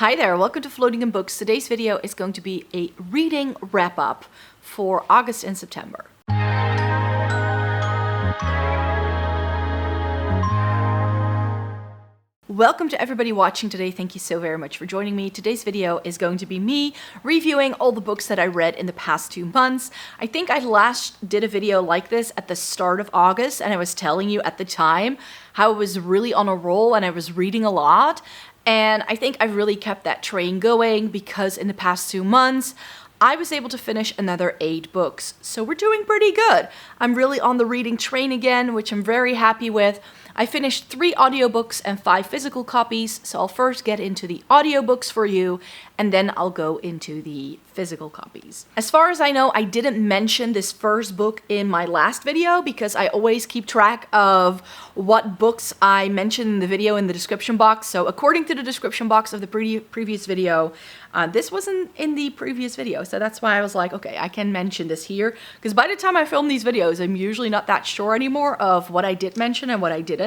Hi there, welcome to Floating in Books. Today's video is going to be a reading wrap-up for August and September. Welcome to everybody watching today. Thank you so very much for joining me. Today's video is going to be me reviewing all the books that I read in the past 2 months. I think I last did a video like this at the start of August, and I was telling you at the time how I was really on a roll and I was reading a lot. And I think I've really kept that train going because in the past 2 months, I was able to finish another 8 books. So we're doing pretty good. I'm really on the reading train again, which I'm very happy with. I finished 3 audiobooks and 5 physical copies, so I'll first get into the audiobooks for you, and then I'll go into the physical copies. As far as I know, I didn't mention this first book in my last video because I always keep track of what books I mentioned in the video in the description box. So according to the description box of the previous video, this wasn't in the previous video, so that's why I was like, okay, I can mention this here, because by the time I film these videos, I'm usually not that sure anymore of what I did mention and what I didn't.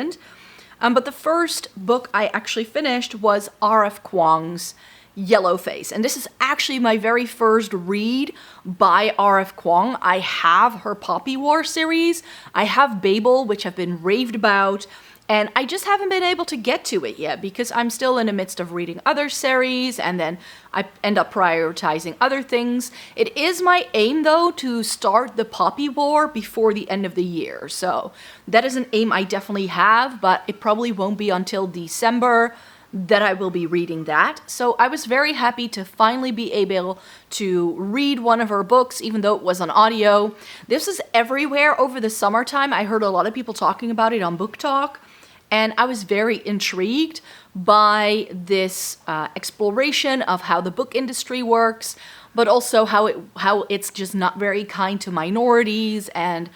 But the first book I actually finished was R.F. Kuang's Yellowface, and this is actually my very first read by R.F. Kuang. I have her Poppy War series, I have Babel, which I've been raved about, and I just haven't been able to get to it yet because I'm still in the midst of reading other series and then I end up prioritizing other things. It is my aim though to start the Poppy War before the end of the year. So that is an aim I definitely have, but it probably won't be until December that I will be reading that. So I was very happy to finally be able to read one of her books, even though it was on audio. This is everywhere over the summertime. I heard a lot of people talking about it on Book Talk, and I was very intrigued by this exploration of how the book industry works, but also how it's just not very kind to minorities, and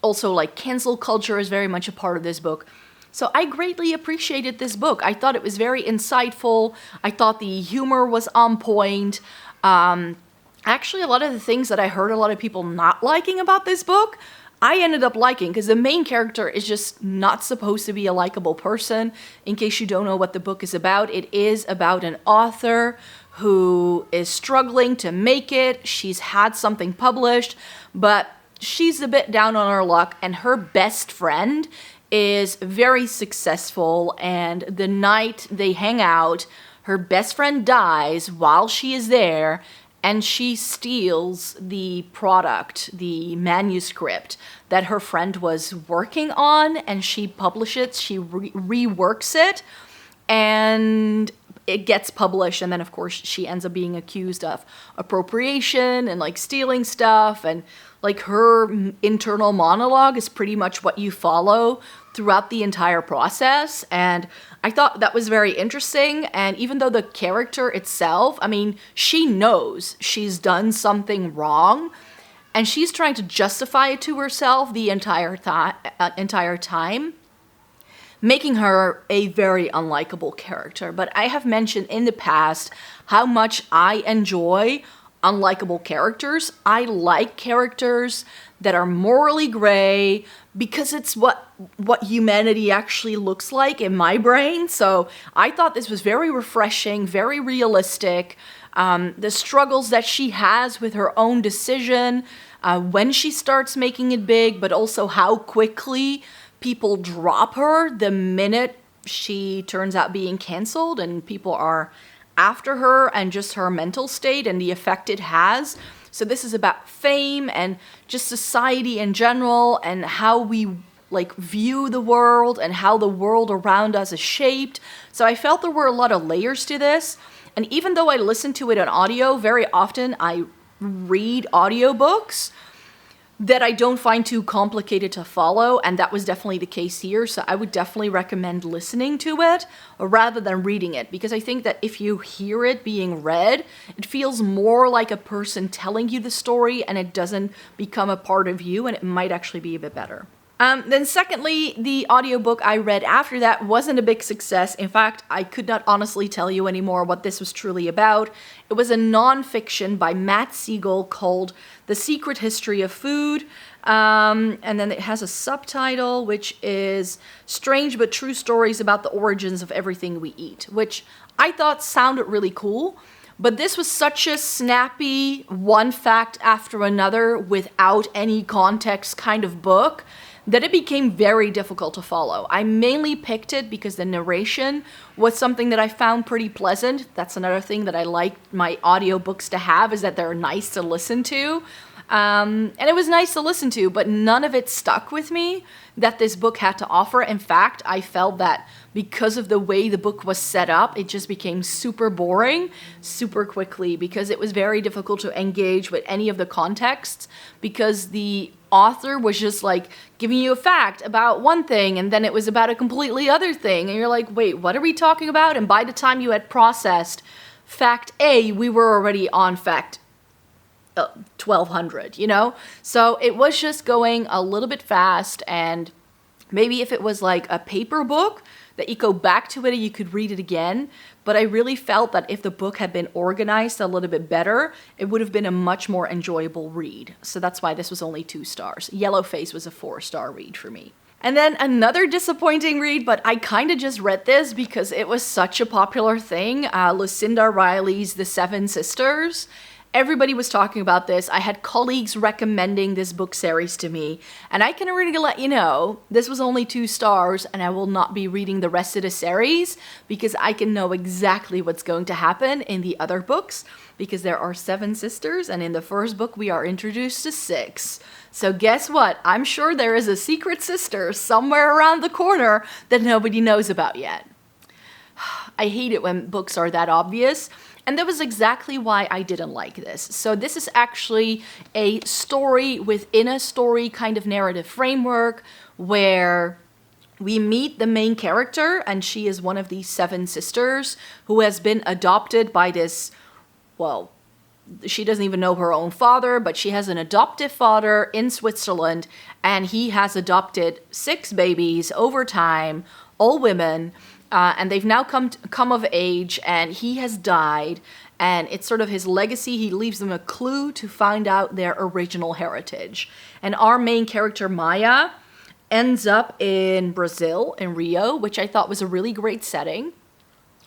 also like cancel culture is very much a part of this book. So I greatly appreciated this book. I thought it was very insightful. I thought the humor was on point. Actually, a lot of the things that I heard a lot of people not liking about this book, I ended up liking, because the main character is just not supposed to be a likable person. In case you don't know what the book is about, it is about an author who is struggling to make it. She's had something published, but she's a bit down on her luck, and her best friend is very successful, and the night they hang out, her best friend dies while she is there, and she steals the product, the manuscript that her friend was working on, and she publishes, she reworks it, and it gets published, and then of course she ends up being accused of appropriation and like stealing stuff, and like her internal monologue is pretty much what you follow throughout the entire process. And I thought that was very interesting. And even though the character itself, I mean, she knows she's done something wrong and she's trying to justify it to herself the entire time, making her a very unlikable character. But I have mentioned in the past how much I enjoy unlikable characters. I like characters that are morally gray because it's what humanity actually looks like in my brain. So I thought this was very refreshing, very realistic. The struggles that she has with her own decision when she starts making it big, but also how quickly people drop her the minute she turns out being canceled and people are after her, and just her mental state and the effect it has. So this is about fame and just society in general, and how we like view the world and how the world around us is shaped. So I felt there were a lot of layers to this. And even though I listen to it on audio, very often I read audiobooks that I don't find too complicated to follow, and that was definitely the case here. So I would definitely recommend listening to it rather than reading it, because I think that if you hear it being read, it feels more like a person telling you the story and it doesn't become a part of you, and it might actually be a bit better. Then secondly, the audiobook I read after that wasn't a big success. In fact, I could not honestly tell you anymore what this was truly about. It was a nonfiction by Matt Siegel called The Secret History of Food. And then it has a subtitle, which is Strange But True Stories About the Origins of Everything We Eat, which I thought sounded really cool. But this was such a snappy, one fact after another, without any context kind of book, that it became very difficult to follow. I mainly picked it because the narration was something that I found pretty pleasant. That's another thing that I like my audiobooks to have, is that they're nice to listen to. And it was nice to listen to, but none of it stuck with me that this book had to offer. In fact, I felt that because of the way the book was set up, it just became super boring super quickly, because it was very difficult to engage with any of the contexts, because the author was just like giving you a fact about one thing and then it was about a completely other thing. And you're like, wait, what are we talking about? And by the time you had processed fact A, we were already on fact 1200, you know? So it was just going a little bit fast, and maybe if it was like a paper book that you go back to it and you could read it again, but I really felt that if the book had been organized a little bit better, it would have been a much more enjoyable read. So that's why this was only 2 stars. Yellowface was a 4-star read for me. And then another disappointing read, but I kind of just read this because it was such a popular thing, Lucinda Riley's The Seven Sisters. Everybody was talking about this. I had colleagues recommending this book series to me, and I can already let you know, this was only 2 stars, and I will not be reading the rest of the series because I can know exactly what's going to happen in the other books, because there are 7 sisters, and in the first book we are introduced to 6. So guess what? I'm sure there is a secret sister somewhere around the corner that nobody knows about yet. I hate it when books are that obvious. And that was exactly why I didn't like this. So this is actually a story within a story kind of narrative framework, where we meet the main character, and she is one of these 7 sisters who has been adopted by this, well, she doesn't even know her own father, but she has an adoptive father in Switzerland, and he has adopted 6 babies over time, all women. And they've now come of age, and he has died, and it's sort of his legacy. He leaves them a clue to find out their original heritage. And our main character, Maya, ends up in Brazil, in Rio, which I thought was a really great setting.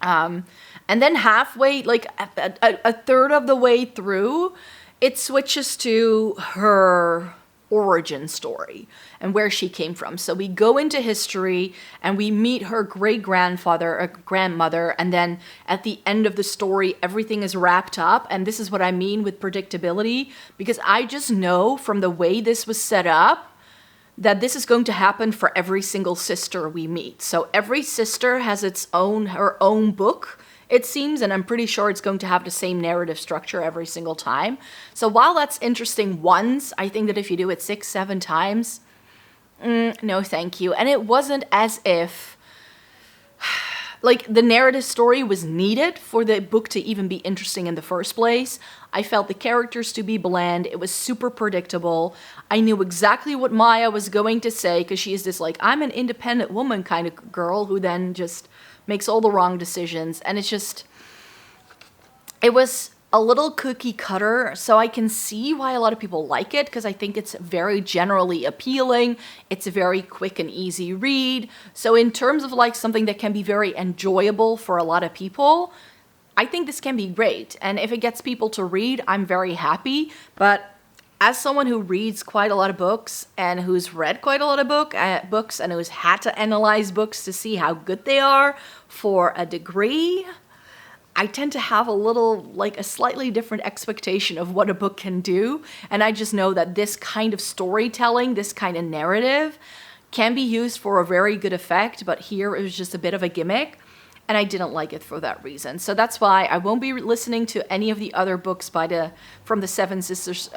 And then halfway, like a third of the way through, it switches to her origin story and where she came from. So we go into history and we meet her great-grandfather or grandmother, and then at the end of the story everything is wrapped up. And this is what I mean with predictability, because I just know from the way this was set up that this is going to happen for every single sister we meet. So every sister has her own book, it seems, and I'm pretty sure it's going to have the same narrative structure every single time. So while that's interesting once, I think that if you do it 6, 7 times, no thank you. And it wasn't as if like the narrative story was needed for the book to even be interesting in the first place. I felt the characters to be bland. It was super predictable. I knew exactly what Maya was going to say, because she is this like, I'm an independent woman kind of girl who then just makes all the wrong decisions. And it was a little cookie cutter, so I can see why a lot of people like it, because I think it's very generally appealing. It's a very quick and easy read. So in terms of like something that can be very enjoyable for a lot of people, I think this can be great. And if it gets people to read, I'm very happy. But as someone who reads quite a lot of books and who's read quite a lot of books and who's had to analyze books to see how good they are for a degree, I tend to have a slightly different expectation of what a book can do. And I just know that this kind of storytelling, this kind of narrative can be used for a very good effect, but here it was just a bit of a gimmick. And I didn't like it for that reason. So that's why I won't be listening to any of the other books from the Seven Sisters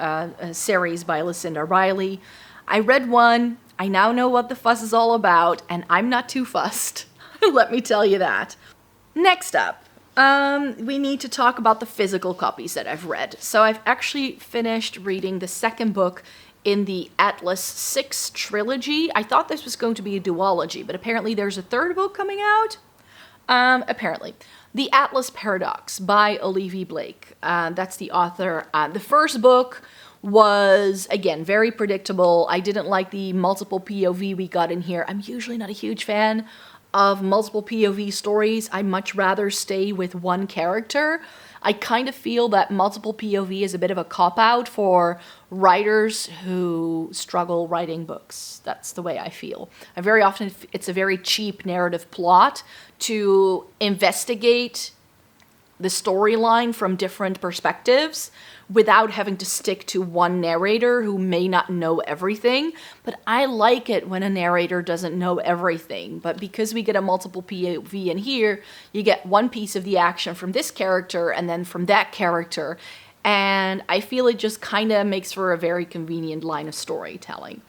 series by Lucinda Riley. I read one, I now know what the fuss is all about, and I'm not too fussed. Let me tell you that. Next up, we need to talk about the physical copies that I've read. So I've actually finished reading the second book in the Atlas 6 trilogy. I thought this was going to be a duology, but apparently there's a third book coming out. Apparently. The Atlas Paradox by Olivia Blake. That's the author. The first book was, again, very predictable. I didn't like the multiple POV we got in here. I'm usually not a huge fan of multiple POV stories. I much rather stay with one character. I kind of feel that multiple POV is a bit of a cop-out for writers who struggle writing books. That's the way I feel. And very often it's a very cheap narrative plot to investigate the storyline from different perspectives without having to stick to one narrator who may not know everything. But I like it when a narrator doesn't know everything. But because we get a multiple POV in here, you get one piece of the action from this character and then from that character. And I feel it just kind of makes for a very convenient line of storytelling.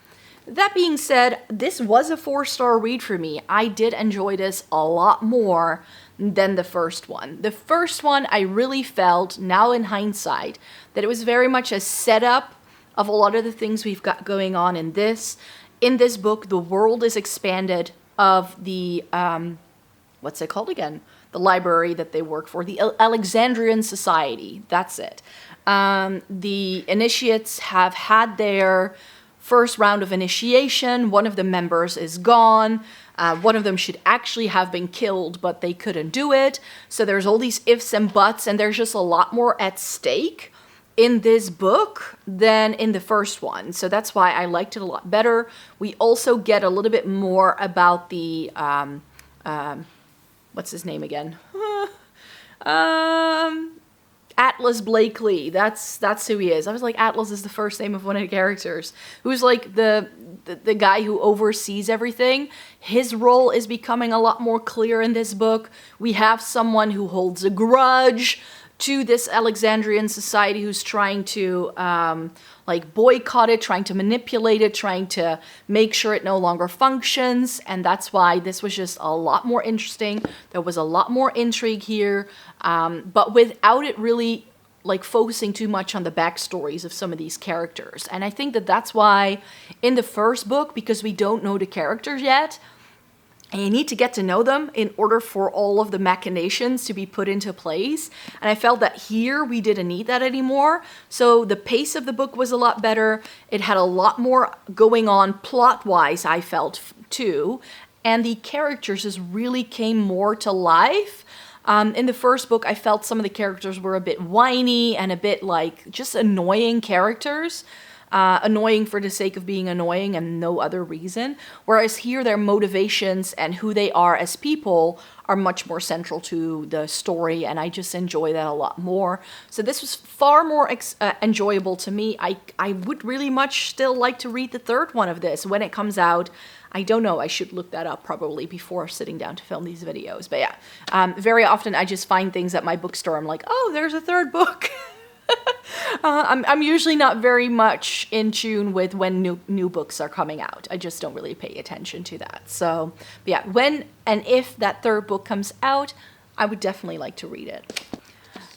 That being said, this was a 4-star read for me. I did enjoy this a lot more than the first one. The first one, I really felt, now in hindsight, that it was very much a setup of a lot of the things we've got going on in this. In this book, the world is expanded of the, what's it called again? The library that they work for, the Alexandrian Society, that's it. The initiates have had their first round of initiation. One of the members is gone. One of them should actually have been killed, but they couldn't do it. So there's all these ifs and buts, and there's just a lot more at stake in this book than in the first one. So that's why I liked it a lot better. We also get a little bit more about the, what's his name again? Atlas Blakely. That's who he is. I was like, Atlas is the first name of one of the characters. Who's like the guy who oversees everything. His role is becoming a lot more clear in this book. We have someone who holds a grudge to this Alexandrian society who's trying to like boycott it, trying to manipulate it, trying to make sure it no longer functions. And that's why this was just a lot more interesting. There was a lot more intrigue here, but without it really like focusing too much on the backstories of some of these characters. And I think that that's why in the first book, because we don't know the characters yet, and you need to get to know them in order for all of the machinations to be put into place. And I felt that here we didn't need that anymore. So the pace of the book was a lot better. It had a lot more going on plot-wise, I felt, too. And the characters just really came more to life. In the first book, I felt some of the characters were a bit whiny and a bit like just annoying characters. Annoying for the sake of being annoying and no other reason. Whereas here, their motivations and who they are as people are much more central to the story, and I just enjoy that a lot more. So this was far more enjoyable to me. I would really much still like to read the third one of this when it comes out. I don't know, I should look that up probably before sitting down to film these videos. But yeah, very often I just find things at my bookstore. I'm like, oh, there's a third book. I'm usually not very much in tune with when new books are coming out. I just don't really pay attention to that. So, but yeah, when and if that third book comes out, I would definitely like to read it.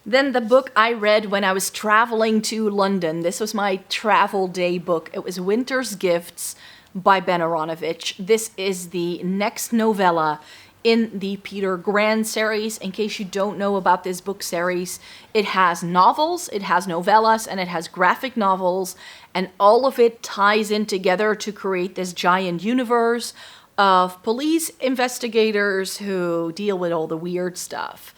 Then the book I read when I was traveling to London. This was my travel day book. It was Winter's Gifts by Ben Aaronovitch. This is the next novella in the Peter Gran series. In case you don't know about this book series, it has novels, it has novellas, and it has graphic novels, and all of it ties in together to create this giant universe of police investigators who deal with all the weird stuff.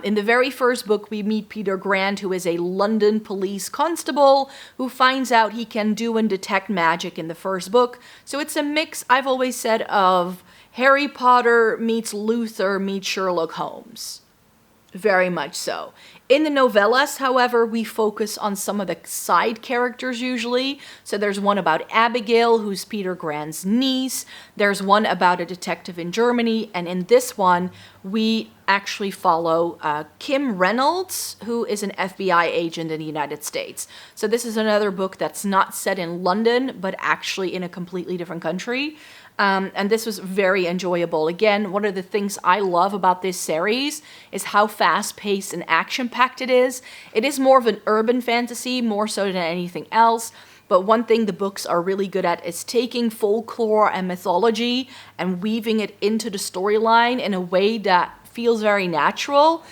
In the very first book, we meet Peter Grant, who is a London police constable who finds out he can do and detect magic in the first book. So it's a mix, I've always said, of Harry Potter meets Luther meets Sherlock Holmes. Very much so. In the novellas, however, we focus on some of the side characters usually. So there's one about Abigail, who's Peter Grant's niece. There's one about a detective in Germany. And in this one, we actually follow Kim Reynolds, who is an FBI agent in the United States. So this is another book that's not set in London, but actually in a completely different country. And this was very enjoyable. Again, one of the things I love about this series is how fast-paced and action-packed it is. It is more of an urban fantasy, more so than anything else. But one thing the books are really good at is taking folklore and mythology and weaving it into the storyline in a way that feels very natural.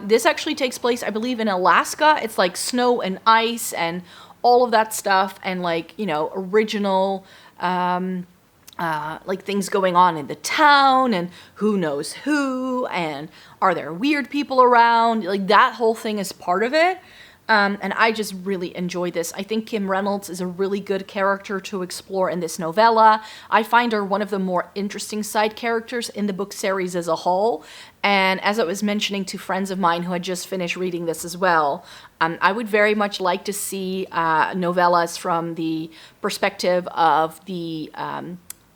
This actually takes place, I believe, in Alaska. It's like snow and ice and all of that stuff and like, you know, original like things going on in the town and who knows who and are there weird people around, like that whole thing is part of it. And I just really enjoy this. I think Kim Reynolds is a really good character to explore in this novella. I find her one of the more interesting side characters in the book series as a whole. And as I was mentioning to friends of mine who had just finished reading this as well, I would very much like to see novellas from the perspective of the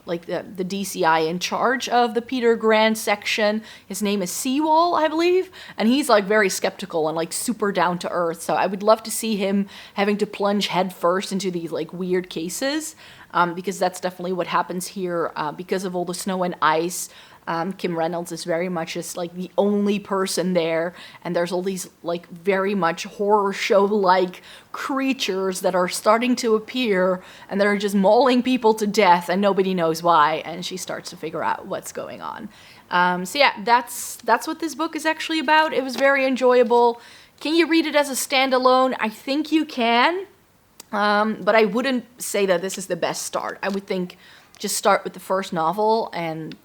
like the DCI in charge of the Peter Grant section. His name is Seawall, I believe, and he's like very skeptical and like super down to earth. So I would love to see him having to plunge headfirst into these like weird cases, because that's definitely what happens here. Because of all the snow and ice, Kim Reynolds is very much just like the only person there, and there's all these like very much horror show like creatures that are starting to appear and they're just mauling people to death and nobody knows why, and she starts to figure out what's going on. So yeah, that's what this book is actually about. It was very enjoyable. Can you read it as a standalone? I think you can, but I wouldn't say that this is the best start. I would think just start with the first novel and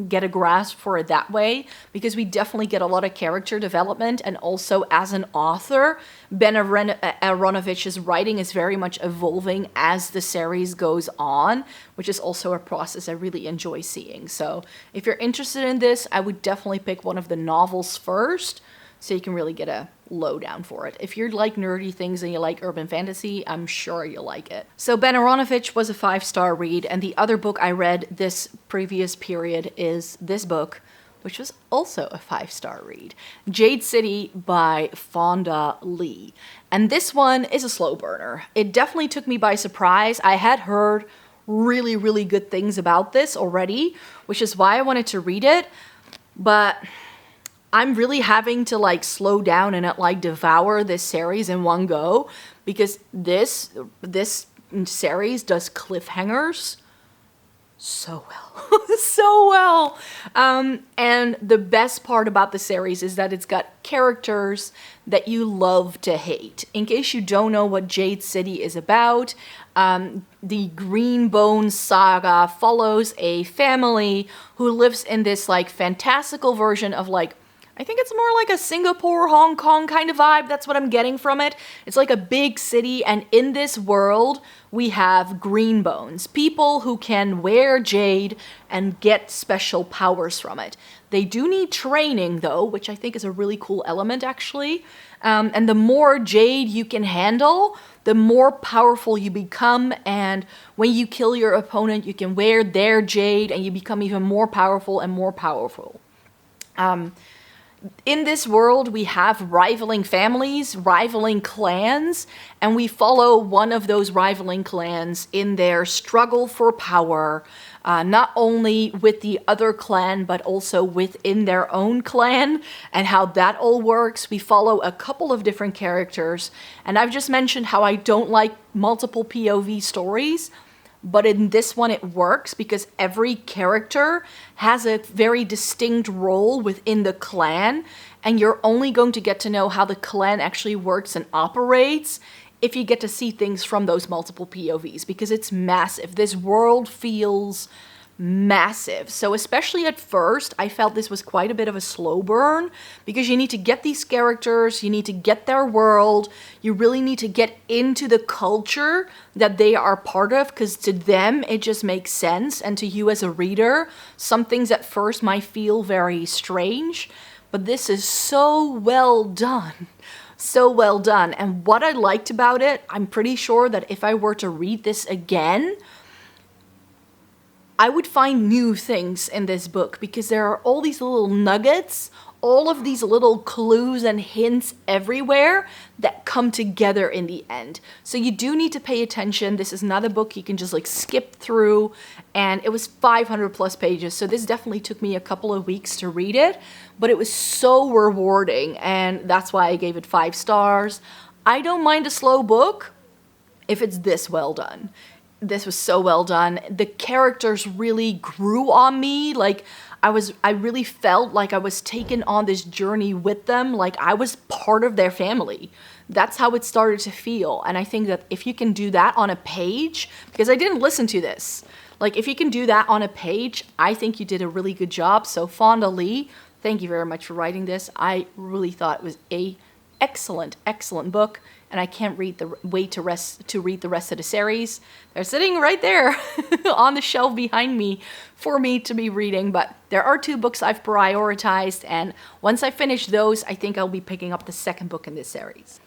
get a grasp for it that way, because we definitely get a lot of character development, and also as an author, Ben Aaronovitch's writing is very much evolving as the series goes on, which is also a process I really enjoy seeing. So if you're interested in this, I would definitely pick one of the novels first, so you can really get a lowdown for it. If you like nerdy things and you like urban fantasy, I'm sure you'll like it. So Ben Aaronovitch was a 5-star read, and the other book I read this previous period is this book, which was also a 5-star read, Jade City by Fonda Lee. And this one is a slow burner. It definitely took me by surprise. I had heard really, really good things about this already, which is why I wanted to read it, but I'm really having to like slow down and not like devour this series in one go, because this series does cliffhangers so well. So well. And the best part about the series is that it's got characters that you love to hate. In case you don't know what Jade City is about, the Greenbone saga follows a family who lives in this like fantastical version of like, I think it's more like a Singapore, Hong Kong kind of vibe. That's what I'm getting from it. It's like a big city, and in this world, we have greenbones, people who can wear jade and get special powers from it. They do need training, though, which I think is a really cool element, actually. And the more jade you can handle, the more powerful you become, and when you kill your opponent, you can wear their jade, and you become even more powerful and more powerful. In this world, we have rivaling families, rivaling clans, and we follow one of those rivaling clans in their struggle for power, not only with the other clan, but also within their own clan, and how that all works. We follow a couple of different characters, and I've just mentioned how I don't like multiple POV stories, but in this one it works because every character has a very distinct role within the clan, and you're only going to get to know how the clan actually works and operates if you get to see things from those multiple POVs, because it's massive. This world feels massive. So especially at first, I felt this was quite a bit of a slow burn, because you need to get these characters, you need to get their world, you really need to get into the culture that they are part of, because to them it just makes sense, and to you as a reader, some things at first might feel very strange, but this is so well done. So well done. And what I liked about it, I'm pretty sure that if I were to read this again, I would find new things in this book, because there are all these little nuggets, all of these little clues and hints everywhere that come together in the end. So you do need to pay attention. This is not a book you can just like skip through, and it was 500 plus pages, so this definitely took me a couple of weeks to read it, but it was so rewarding, and that's why I gave it 5 stars. I don't mind a slow book if it's this well done. This was so well done. The characters really grew on me. Like, I really felt like I was taken on this journey with them, like I was part of their family. That's how it started to feel. And I think that if you can do that on a page, because I didn't listen to this, like if you can do that on a page, I think you did a really good job. So Fonda Lee, thank you very much for writing this. I really thought it was a excellent book, and I can't wait to read the rest of the series. They're sitting right there on the shelf behind me for me to be reading, but there are 2 books I've prioritized, and once I finish those, I think I'll be picking up the second book in this series.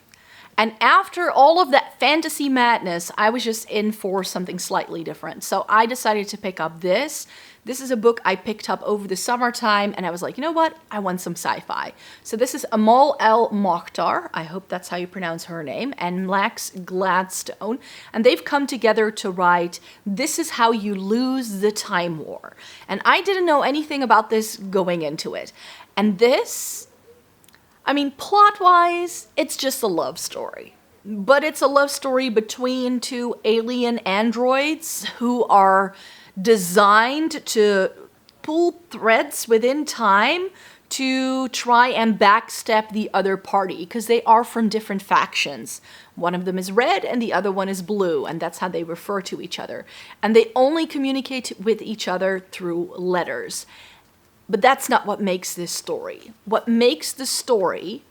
And after all of that fantasy madness, I was just in for something slightly different. So I decided to pick up this. This is a book I picked up over the summertime, and I was like, you know what? I want some sci-fi. So this is Amal El Mokhtar, I hope that's how you pronounce her name, and Max Gladstone. And they've come together to write This Is How You Lose the Time War. And I didn't know anything about this going into it. And this, I mean, plot-wise, it's just a love story. But it's a love story between 2 alien androids who are designed to pull threads within time to try and backstab the other party, because they are from different factions. One of them is red and the other one is blue, and that's how they refer to each other. And they only communicate with each other through letters. But that's not what makes this story. What makes the story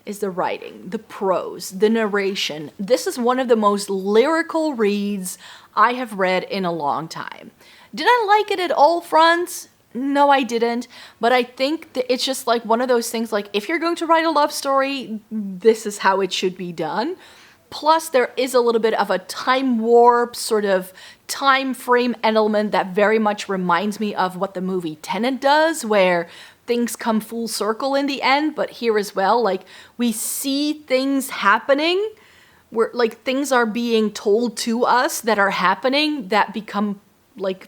is the writing, the prose, the narration. This is one of the most lyrical reads I have read in a long time. Did I like it at all fronts? No, I didn't. But I think that it's just like one of those things, like if you're going to write a love story, this is how it should be done. Plus, there is a little bit of a time warp, sort of time frame element that very much reminds me of what the movie Tenet does, where things come full circle in the end. But here as well, like we see things happening, where like things are being told to us that are happening that become like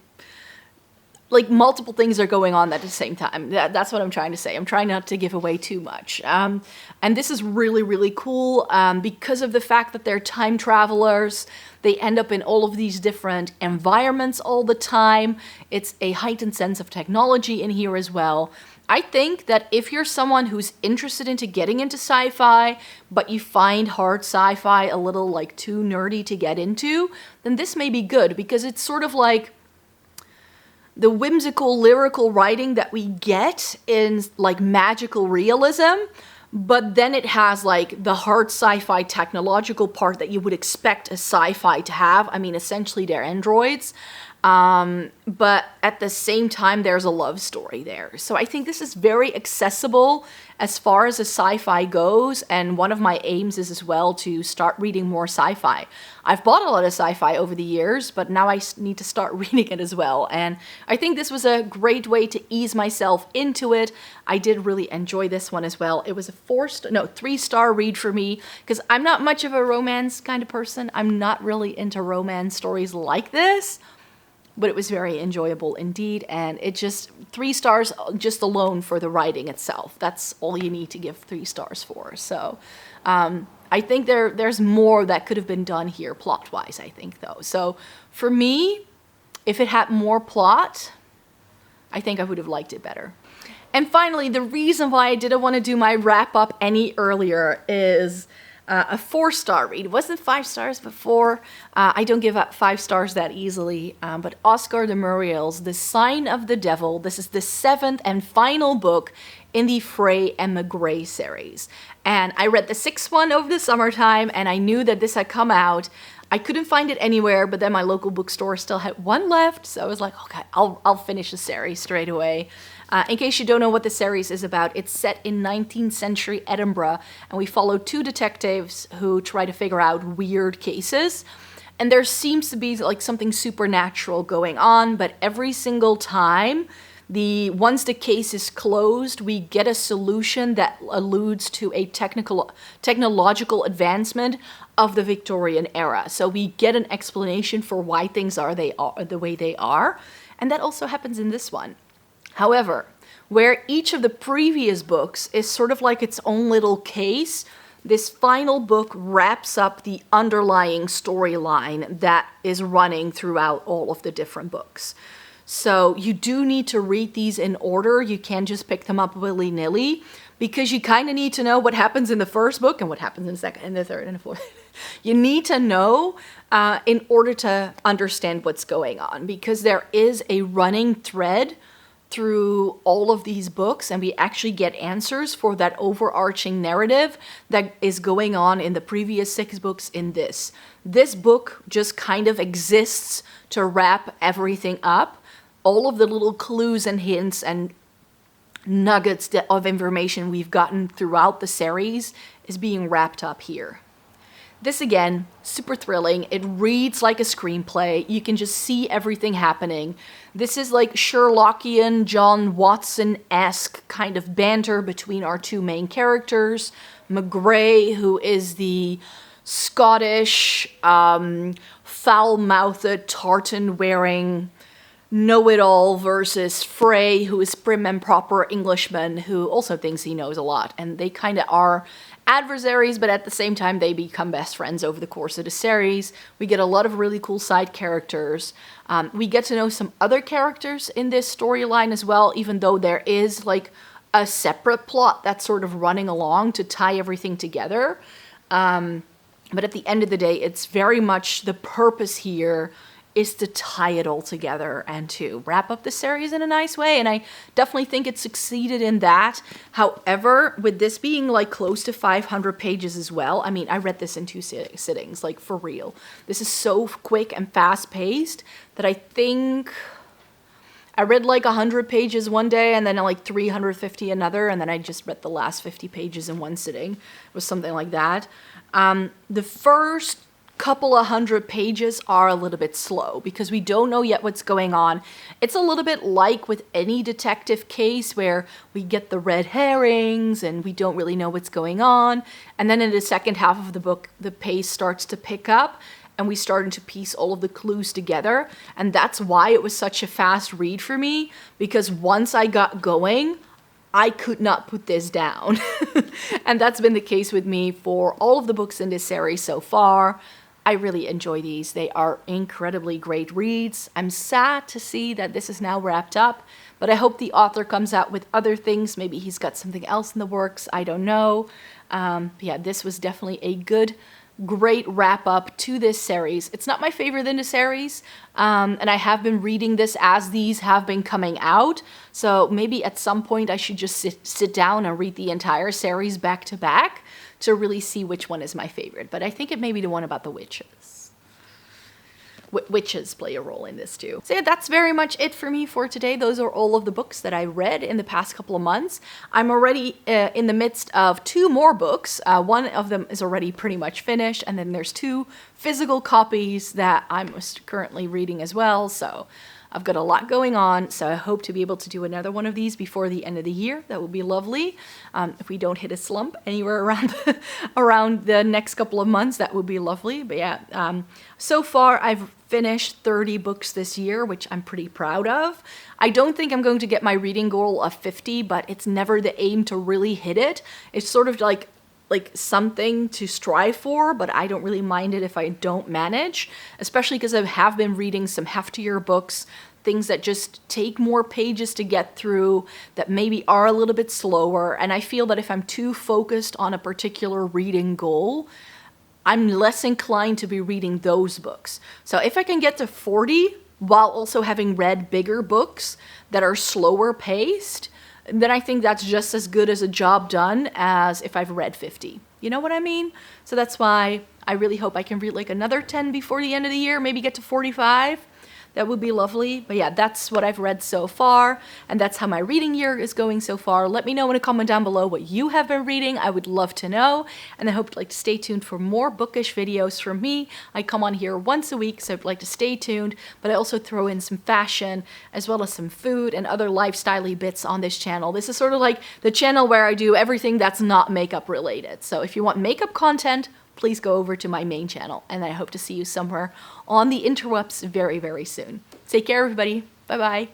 multiple things are going on at the same time. That's what I'm trying to say. I'm trying not to give away too much. And this is really cool because of the fact that they're time travelers. They end up in all of these different environments all the time. It's a heightened sense of technology in here as well. I think that if you're someone who's interested into getting into sci-fi, but you find hard sci-fi a little like too nerdy to get into, then this may be good, because it's sort of like the whimsical lyrical writing that we get in like magical realism, but then it has like the hard sci-fi technological part that you would expect a sci-fi to have. I mean, essentially they're androids. But at the same time, there's a love story there. So I think this is very accessible as far as a sci-fi goes. And one of my aims is as well to start reading more sci-fi. I've bought a lot of sci-fi over the years, but now I need to start reading it as well. And I think this was a great way to ease myself into it. I did really enjoy this one as well. It was a 3-star read for me, because I'm not much of a romance kind of person. I'm not really into romance stories like this. But it was very enjoyable indeed, and it just 3 stars just alone for the writing itself. That's all you need to give 3 stars for. So I think there's more that could have been done here plot-wise, I think, though. So for me, if it had more plot, I think I would have liked it better. And finally, the reason why I didn't want to do my wrap-up any earlier is a 4-star read. It wasn't 5 stars before. I don't give up 5 stars that easily. But Oscar de Muriel's The Sign of the Devil. This is the 7th and final book in the Frey and McGray series. And I read the 6th one over the summertime, and I knew that this had come out. I couldn't find it anywhere, but then my local bookstore still had one left. So I was like, okay, I'll finish the series straight away. In case you don't know what the series is about, it's set in 19th century Edinburgh, and we follow 2 detectives who try to figure out weird cases. And there seems to be like something supernatural going on, but every single time, once the case is closed, we get a solution that alludes to a technological advancement of the Victorian era. So we get an explanation for why things are the way they are, and that also happens in this one. However, where each of the previous books is sort of like its own little case, this final book wraps up the underlying storyline that is running throughout all of the different books. So you do need to read these in order. You can't just pick them up willy-nilly, because you kind of need to know what happens in the first book and what happens in the second and the third and the fourth. You need to know in order to understand what's going on, because there is a running thread through all of these books, and we actually get answers for that overarching narrative that is going on in the previous 6 books in this. This book just kind of exists to wrap everything up. All of the little clues and hints and nuggets of information we've gotten throughout the series is being wrapped up here. This, again, super thrilling. It reads like a screenplay. You can just see everything happening. This is like Sherlockian, John Watson-esque kind of banter between our 2 main characters. McGray, who is the Scottish, foul-mouthed, tartan-wearing know-it-all, versus Frey, who is prim and proper Englishman, who also thinks he knows a lot. And they kind of are adversaries, but at the same time they become best friends over the course of the series. We get a lot of really cool side characters. We get to know some other characters in this storyline as well, even though there is like a separate plot that's sort of running along to tie everything together. But at the end of the day, it's very much the purpose here is to tie it all together and to wrap up the series in a nice way, and I definitely think it succeeded in that. However, with this being like close to 500 pages as well, I mean, I read this in 2 sittings, like for real. This is so quick and fast-paced that I think I read like 100 pages one day and then like 350 another, and then I just read the last 50 pages in one sitting. It was something like that. The first couple of 100 pages are a little bit slow because we don't know yet what's going on. It's a little bit like with any detective case where we get the red herrings and we don't really know what's going on. And then in the second half of the book, the pace starts to pick up and we started to piece all of the clues together. And that's why it was such a fast read for me, because once I got going, I could not put this down. And that's been the case with me for all of the books in this series so far. I really enjoy these. They are incredibly great reads. I'm sad to see that this is now wrapped up, but I hope the author comes out with other things. Maybe he's got something else in the works. I don't know. Yeah, this was definitely a good, great wrap up to this series. It's not my favorite in the series, and I have been reading this as these have been coming out. So maybe at some point I should just sit down and read the entire series back to back to really see which one is my favorite. But I think it may be the one about the witches. Witches play a role in this too. So yeah, that's very much it for me for today. Those are all of the books that I read in the past couple of months. I'm already in the midst of 2 more books. One of them is already pretty much finished, and then there's 2 physical copies that I'm currently reading as well. So I've got a lot going on, so I hope to be able to do another one of these before the end of the year. That would be lovely. If we don't hit a slump anywhere around the next couple of months, that would be lovely. But yeah, so far I've finished 30 books this year, which I'm pretty proud of. I don't think I'm going to get my reading goal of 50, but it's never the aim to really hit it. It's sort of like something to strive for, but I don't really mind it if I don't manage, especially because I have been reading some heftier books, things that just take more pages to get through, that maybe are a little bit slower, and I feel that if I'm too focused on a particular reading goal, I'm less inclined to be reading those books. So if I can get to 40 while also having read bigger books that are slower paced, then I think that's just as good as a job done as if I've read 50. You know what I mean? So that's why I really hope I can read like another 10 before the end of the year, maybe get to 45. That would be lovely. But yeah, that's what I've read so far, and that's how my reading year is going so far. Let me know in a comment down below what you have been reading. I would love to know, and I hope you'd like to stay tuned for more bookish videos from me. I come on here once a week, so I'd like to stay tuned, but I also throw in some fashion as well as some food and other lifestyle-y bits on this channel. This is sort of like the channel where I do everything that's not makeup related. So if you want makeup content, please go over to my main channel, and I hope to see you somewhere on the interwebs very, very soon. Take care, everybody. Bye-bye.